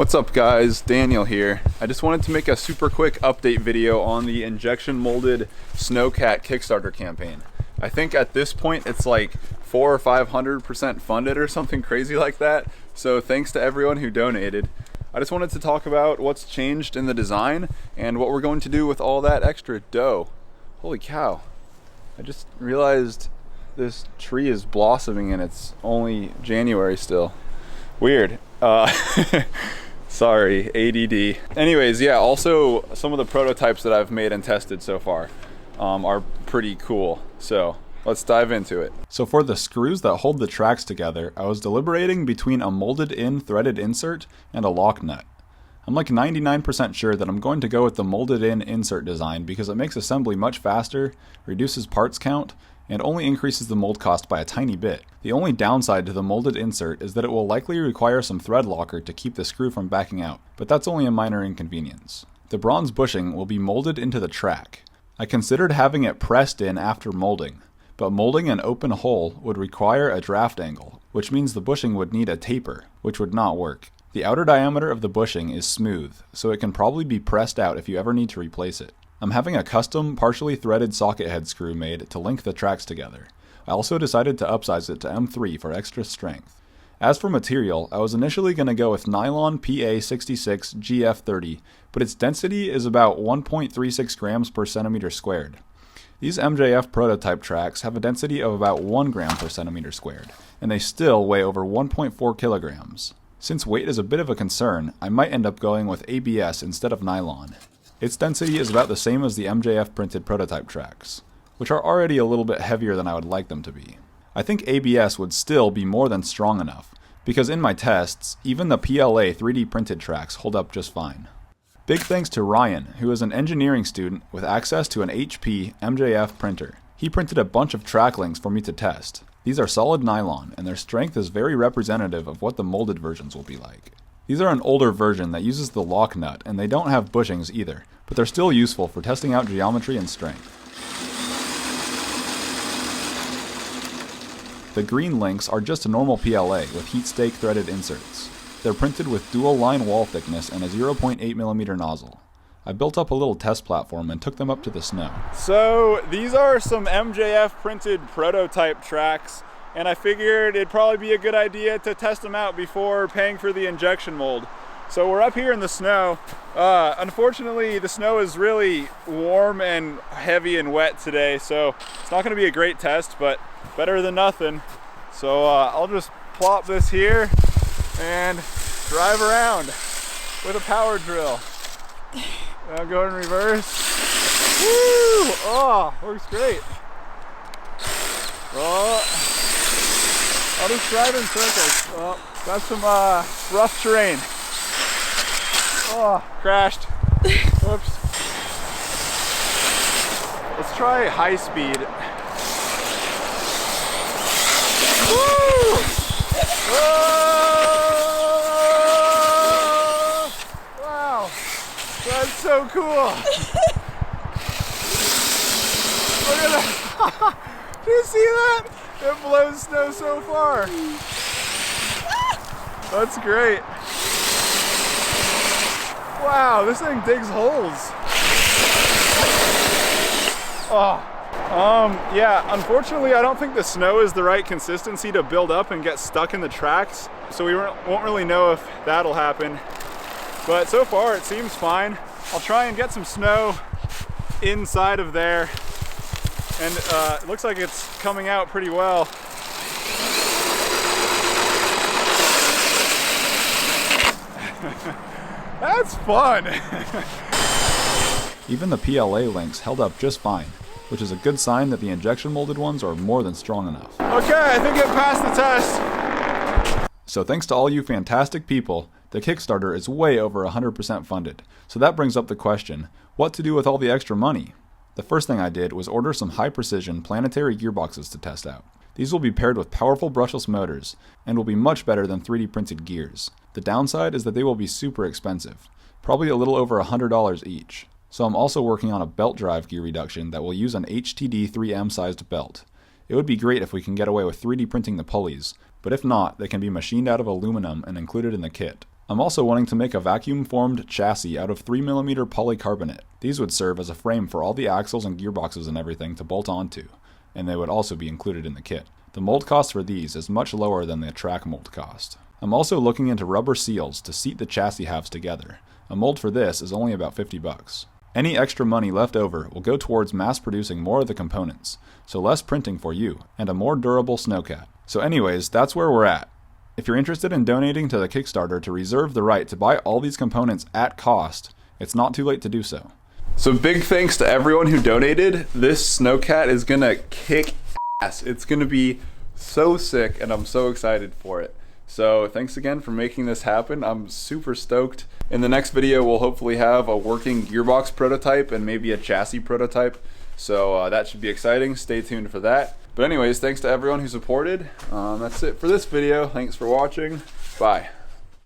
What's up guys, Daniel here. I just wanted to make a super quick update video on the injection molded Snowcat Kickstarter campaign. I think at this point it's like 400 or 500% funded or something crazy like that. So thanks to everyone who donated. I just wanted to talk about what's changed in the design and what we're going to do with all that extra dough. Holy cow. I just realized this tree is blossoming and it's only January still. Weird. Sorry, ADD. Anyways, yeah, also some of the prototypes that I've made and tested so far are pretty cool. So let's dive into it. So for the screws that hold the tracks together, I was deliberating between a molded in threaded insert and a lock nut. I'm like 99% sure that I'm going to go with the molded in insert design because it makes assembly much faster, reduces parts count, and only increases the mold cost by a tiny bit. The only downside to the molded insert is that it will likely require some thread locker to keep the screw from backing out, but that's only a minor inconvenience. The bronze bushing will be molded into the track. I considered having it pressed in after molding, but molding an open hole would require a draft angle, which means the bushing would need a taper, which would not work. The outer diameter of the bushing is smooth, so it can probably be pressed out if you ever need to replace it. I'm having a custom, partially threaded socket head screw made to link the tracks together. I also decided to upsize it to M3 for extra strength. As for material, I was initially going to go with nylon PA66 GF30, but its density is about 1.36 grams per centimeter squared. These MJF prototype tracks have a density of about 1 gram per centimeter squared, and they still weigh over 1.4 kilograms. Since weight is a bit of a concern, I might end up going with ABS instead of nylon. Its density is about the same as the MJF printed prototype tracks, which are already a little bit heavier than I would like them to be. I think ABS would still be more than strong enough, because in my tests, even the PLA 3D printed tracks hold up just fine. Big thanks to Ryan, who is an engineering student with access to an HP MJF printer. He printed a bunch of track links for me to test. These are solid nylon, and their strength is very representative of what the molded versions will be like. These are an older version that uses the lock nut, and they don't have bushings either, but they're still useful for testing out geometry and strength. The green links are just a normal PLA with heat stake threaded inserts. They're printed with dual line wall thickness and a 0.8mm nozzle. I built up a little test platform and took them up to the snow. So these are some MJF printed prototype tracks, and I figured it'd probably be a good idea to test them out before paying for the injection mold. So we're up here in the snow. Unfortunately, the snow is really warm and heavy and wet today, so it's not gonna be a great test, but better than nothing. So I'll just plop this here and drive around with a power drill. I'll go in reverse. Woo! Oh, works great. Oh, I'll just drive in circles. Oh, got some rough terrain. Oh, crashed. Whoops. Let's try high speed. Woo! Oh! Wow, that's so cool. Look at that. Do you see that? It blows snow so far. That's great. Wow, this thing digs holes. Oh. Yeah, unfortunately I don't think the snow is the right consistency to build up and get stuck in the tracks, so we won't really know if that'll happen. But so far it seems fine. I'll try and get some snow inside of there, and it looks like it's coming out pretty well. That's fun! Even the PLA links held up just fine, which is a good sign that the injection molded ones are more than strong enough. Okay, I think it passed the test. So thanks to all you fantastic people, the Kickstarter is way over 100% funded. So that brings up the question, what to do with all the extra money? The first thing I did was order some high precision planetary gearboxes to test out. These will be paired with powerful brushless motors, and will be much better than 3D printed gears. The downside is that they will be super expensive, probably a little over $100 each. So I'm also working on a belt drive gear reduction that will use an HTD 3M sized belt. It would be great if we can get away with 3D printing the pulleys, but if not, they can be machined out of aluminum and included in the kit. I'm also wanting to make a vacuum-formed chassis out of 3mm polycarbonate. These would serve as a frame for all the axles and gearboxes and everything to bolt onto, and they would also be included in the kit. The mold cost for these is much lower than the track mold cost. I'm also looking into rubber seals to seat the chassis halves together. A mold for this is only about $50. Any extra money left over will go towards mass producing more of the components, so less printing for you, and a more durable Snowcat. So anyways, that's where we're at. If you're interested in donating to the Kickstarter to reserve the right to buy all these components at cost, it's not too late to do so. So big thanks to everyone who donated. This Snowcat is gonna kick ass. It's gonna be so sick, and I'm so excited for it. So thanks again for making this happen. I'm super stoked. In the next video, we'll hopefully have a working gearbox prototype and maybe a chassis prototype. So that should be exciting. Stay tuned for that. But anyways, thanks to everyone who supported. That's it for this video. Thanks for watching. Bye.